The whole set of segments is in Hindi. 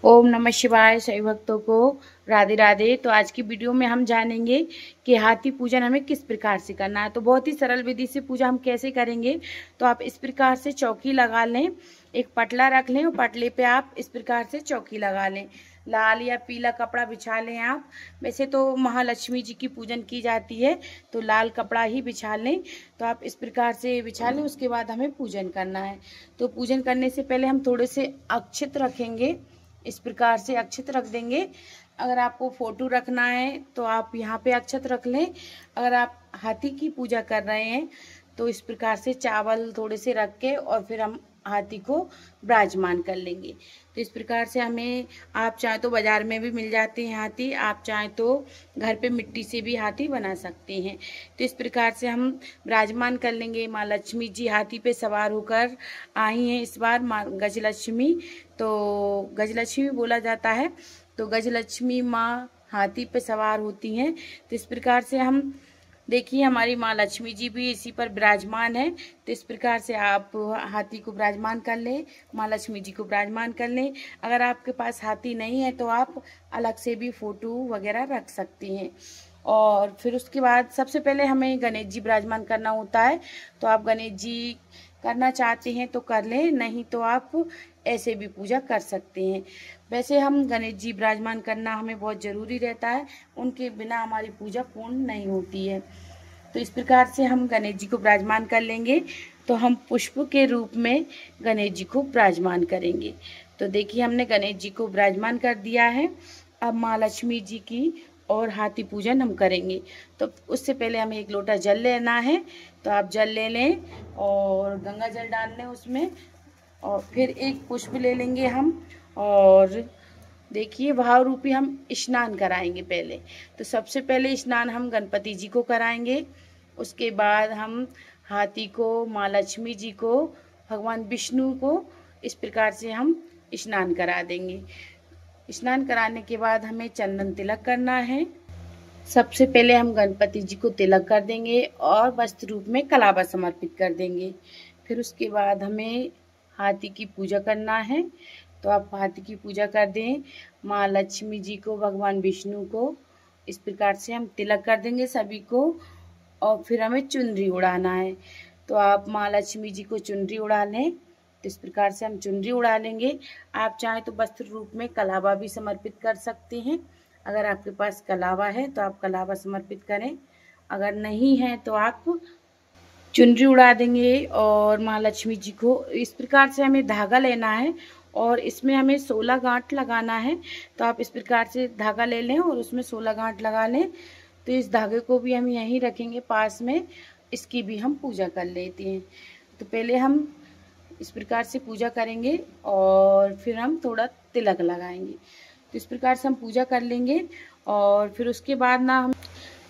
ओम नमः शिवाय। सभी भक्तों को राधे राधे। तो आज की वीडियो में हम जानेंगे कि हाथी पूजन हमें किस प्रकार से करना है। तो बहुत ही सरल विधि से पूजा हम कैसे करेंगे। तो आप इस प्रकार से चौकी लगा लें, एक पटला रख लें और पटले पे आप इस प्रकार से चौकी लगा लें। लाल या पीला कपड़ा बिछा लें आप। वैसे तो महालक्ष्मी जी की पूजन की जाती है तो लाल कपड़ा ही बिछा लें। तो आप इस प्रकार से बिछा लें, उसके बाद हमें पूजन करना है। तो पूजन करने से पहले हम थोड़े से अक्षत रखेंगे, इस प्रकार से अक्षत रख देंगे। अगर आपको फोटो रखना है तो आप यहाँ पे अक्षत रख लें। अगर आप हाथी की पूजा कर रहे हैं तो इस प्रकार से चावल थोड़े से रख के और फिर हम हाथी को विराजमान कर लेंगे। तो इस प्रकार से हमें, आप चाहे तो बाजार में भी मिल जाते हैं हाथी, आप चाहे तो घर पे मिट्टी से भी हाथी बना सकते हैं। तो इस प्रकार से हम विराजमान कर लेंगे। माँ लक्ष्मी जी हाथी पे सवार होकर आई हैं इस बार, माँ गजलक्ष्मी। तो गजलक्ष्मी बोला जाता है, तो गजलक्ष्मी माँ हाथी पे सवार होती हैं। तो इस प्रकार से हम देखिए, हमारी माँ लक्ष्मी जी भी इसी पर विराजमान है। तो इस प्रकार से आप हाथी को विराजमान कर लें, माँ लक्ष्मी जी को विराजमान कर लें। अगर आपके पास हाथी नहीं है तो आप अलग से भी फोटो वगैरह रख सकते हैं। और फिर उसके बाद सबसे पहले हमें गणेश जी विराजमान करना होता है। तो आप गणेश जी करना चाहते हैं तो कर लें, नहीं तो आप ऐसे भी पूजा कर सकते हैं। वैसे हम गणेश जी विराजमान करना हमें बहुत ज़रूरी रहता है, उनके बिना हमारी पूजा पूर्ण नहीं होती है। तो इस प्रकार से हम गणेश जी को विराजमान कर लेंगे। तो हम पुष्प के रूप में गणेश जी को विराजमान करेंगे। तो देखिए, हमने गणेश जी को विराजमान कर दिया है। अब माँ लक्ष्मी जी की और हाथी पूजन हम करेंगे। तो उससे पहले हमें एक लोटा जल लेना है। तो आप जल ले लें और गंगा जल डाल लें उसमें, और फिर एक पुष्प ले लेंगे हम। और देखिए, भाव रूपी हम स्नान कराएंगे पहले। तो सबसे पहले स्नान हम गणपति जी को कराएंगे, उसके बाद हम हाथी को, माँ लक्ष्मी जी को, भगवान विष्णु को इस प्रकार से हम स्नान करा देंगे। स्नान कराने के बाद हमें चंदन तिलक करना है। सबसे पहले हम गणपति जी को तिलक कर देंगे और वस्त्र रूप में कलावा समर्पित कर देंगे। फिर उसके बाद हमें हाथी की पूजा करना है। तो आप हाथी की पूजा कर दें, माँ लक्ष्मी जी को, भगवान विष्णु को। इस प्रकार से हम तिलक कर देंगे सभी को। और फिर हमें चुनरी उड़ाना है। तो आप माँ लक्ष्मी जी को चुनरी उड़ा लें। तो इस प्रकार से हम चुनरी उड़ा लेंगे। आप चाहें तो वस्त्र रूप में कलावा भी समर्पित कर सकते हैं। अगर आपके पास कलावा है तो आप कलावा समर्पित करें, अगर नहीं है तो आप चुनरी उड़ा देंगे। और माँ लक्ष्मी जी को इस प्रकार से हमें धागा लेना है और इसमें हमें 16 गांठ लगाना है। तो आप इस प्रकार से धागा ले लें और उसमें 16 गांठ लगा लें। तो इस धागे को भी हम यहीं रखेंगे पास में, इसकी भी हम पूजा कर लेते हैं। तो पहले हम इस प्रकार से पूजा करेंगे और फिर हम थोड़ा तिलक लगाएंगे। तो इस प्रकार से हम पूजा कर लेंगे। और फिर उसके बाद ना हम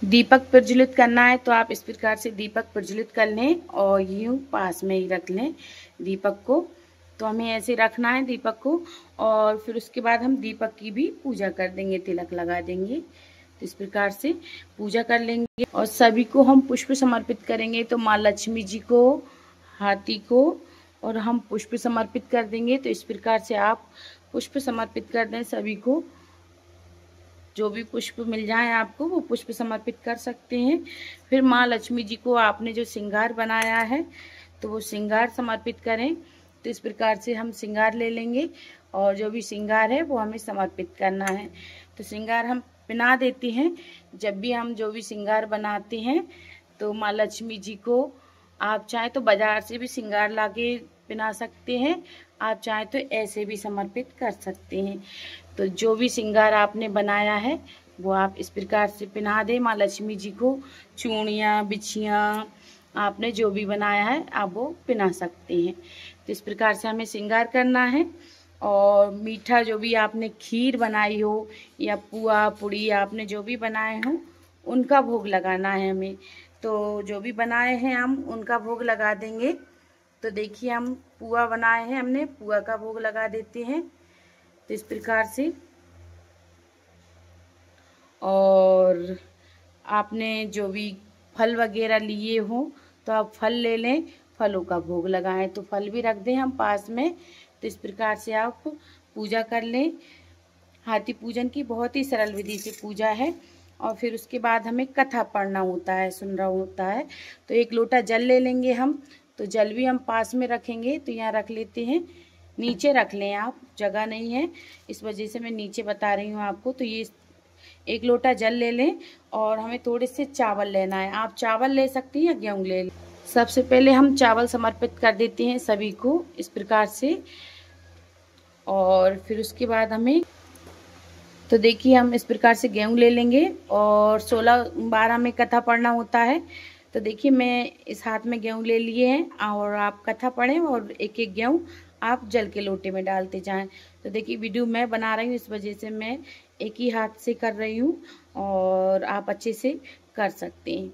दीपक प्रज्वलित करना है। तो आप इस प्रकार से दीपक प्रज्वलित कर लें और यूं पास में ही रख लें दीपक को। तो हमें ऐसे रखना है दीपक को। और फिर उसके बाद हम दीपक की भी पूजा कर देंगे, तिलक लगा देंगे। तो इस प्रकार से पूजा कर लेंगे और सभी को हम पुष्प समर्पित करेंगे। तो माँ लक्ष्मी जी को, हाथी को और हम पुष्प समर्पित कर देंगे। तो इस प्रकार से आप पुष्प समर्पित कर दें सभी को। जो भी पुष्प मिल जाए आपको वो पुष्प समर्पित कर सकते हैं। फिर माँ लक्ष्मी जी को आपने जो श्रृंगार बनाया है तो वो श्रृंगार समर्पित करें। तो इस प्रकार से हम श्रृंगार ले लेंगे और जो भी श्रृंगार है वो हमें समर्पित करना है। तो श्रृंगार हम पहना देते हैं। जब भी हम जो भी श्रृंगार बनाते हैं तो माँ लक्ष्मी जी को आप चाहे तो बाजार से भी श्रृंगार लाके पहना सकते हैं, आप चाहे तो ऐसे भी समर्पित कर सकते हैं। तो जो भी श्रृंगार आपने बनाया है वो आप इस प्रकार से पहना दें माँ लक्ष्मी जी को। चूड़ियाँ, बिछियाँ, आपने जो भी बनाया है आप वो पहना सकते हैं। तो इस प्रकार से हमें श्रृंगार करना है। और मीठा जो भी आपने खीर बनाई हो या पुआ पूड़ी आपने जो भी बनाए हो उनका भोग लगाना है हमें। तो जो भी बनाए हैं हम उनका भोग लगा देंगे। तो देखिए, हम पुआ बनाए हैं, हमने पुआ का भोग लगा देते हैं। तो इस प्रकार से, और आपने जो भी फल वगैरह लिए हो तो आप फल ले लें, फलों का भोग लगाएं। तो फल भी रख दें हम पास में। तो इस प्रकार से आप पूजा कर लें। हाथी पूजन की बहुत ही सरल विधि से पूजा है। और फिर उसके बाद हमें कथा पढ़ना होता है, सुनना होता है। तो 1 लोटा जल ले लेंगे हम। तो जल भी हम पास में रखेंगे, तो यहाँ रख लेते हैं। नीचे रख लें आप, जगह नहीं है इस वजह से मैं नीचे बता रही हूँ आपको। तो ये 1 लोटा जल ले लें और हमें थोड़े से चावल लेना है। आप चावल ले सकती हैं या गेहूँ ले लें। सबसे पहले हम चावल समर्पित कर देते हैं सभी को इस प्रकार से। और फिर उसके बाद हमें, तो देखिए हम इस प्रकार से गेहूँ ले लेंगे और 16 बार हमें कथा पढ़ना होता है। तो देखिए मैं इस हाथ में गेहूँ ले लिए हैं और आप कथा पढ़ें और एक एक गेहूँ आप जल के लोटे में डालते जाएं। तो देखिए वीडियो मैं बना रही हूँ इस वजह से मैं एक ही हाथ से कर रही हूँ और आप अच्छे से कर सकते हैं।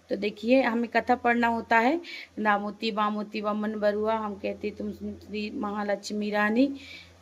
तो देखिए हमें कथा पढ़ना होता है। नामोती बामोती वमन बरुआ, हम कहते तुम श्री महालक्ष्मी रानी,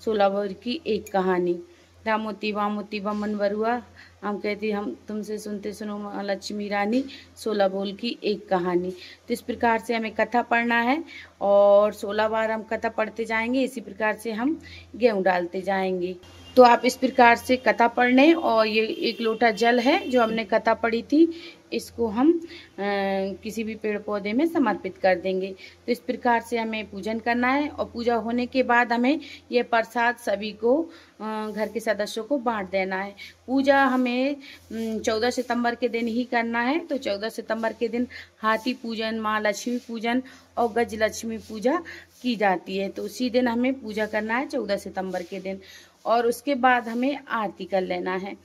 16 भर की एक कहानी। रामोती वामोती वमन बरुआ, हम कहती हम तुमसे सुनते सुनो महालक्ष्मी रानी, 16 बोल की एक कहानी। तो इस प्रकार से हमें कथा पढ़ना है और 16 बार हम कथा पढ़ते जाएंगे। इसी प्रकार से हम गेहूँ डालते जाएंगे। तो आप इस प्रकार से कथा पढ़ लें। और ये 1 लोटा जल है जो हमने कथा पढ़ी थी, इसको हम किसी भी पेड़ पौधे में समर्पित कर देंगे। तो इस प्रकार से हमें पूजन करना है और पूजा होने के बाद हमें ये प्रसाद सभी को घर के सदस्यों को बांट देना है। पूजा हमें 14 सितंबर के दिन ही करना है। तो 14 सितंबर के दिन हाथी पूजन, माँ लक्ष्मी पूजन और गज लक्ष्मी पूजा की जाती है। तो उसी दिन हमें पूजा करना है 14 सितंबर के दिन। और उसके बाद हमें आरती कर लेना है।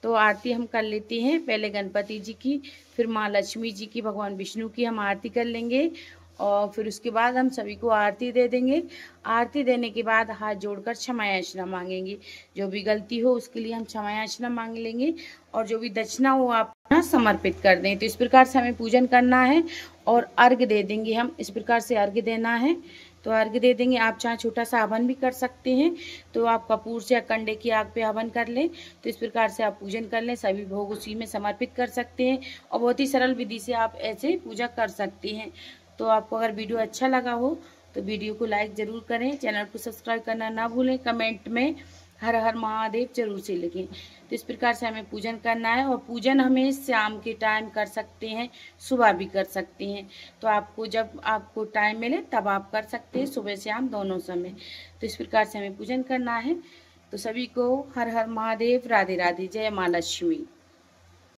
तो आरती हम कर लेते हैं, पहले गणपति जी की, फिर माँ लक्ष्मी जी की, भगवान विष्णु की हम आरती कर लेंगे। और फिर उसके बाद हम सभी को आरती दे देंगे। आरती देने के बाद हाथ जोड़कर क्षमा याचना मांगेंगे। जो भी गलती हो उसके लिए हम क्षमा याचना मांग लेंगे और जो भी दक्षिणा हो आप समर्पित कर दें। तो इस प्रकार से हमें पूजन करना है और अर्घ्य दे देंगे हम। इस प्रकार से अर्घ्य देना है। तो अर्घ्य दे देंगे। आप चाहे छोटा सा हवन भी कर सकते हैं, तो आप कपूर से या कंडे की आग पे हवन कर लें। तो इस प्रकार से आप पूजन कर लें, सभी भोग उसी में समर्पित कर सकते हैं और बहुत ही सरल विधि से आप ऐसे पूजा कर सकते हैं। तो आपको अगर वीडियो अच्छा लगा हो तो वीडियो को लाइक ज़रूर करें, चैनल को सब्सक्राइब करना ना भूलें, कमेंट में हर हर महादेव जरूर से लिखें। तो इस प्रकार से हमें पूजन करना है। और पूजन हमें शाम के टाइम कर सकते हैं, सुबह भी कर सकते हैं। तो आपको जब आपको टाइम मिले तब आप कर सकते हैं, सुबह शाम दोनों समय। तो इस प्रकार से हमें पूजन करना है। तो सभी को हर हर महादेव, राधे राधे, जय माँ लक्ष्मी।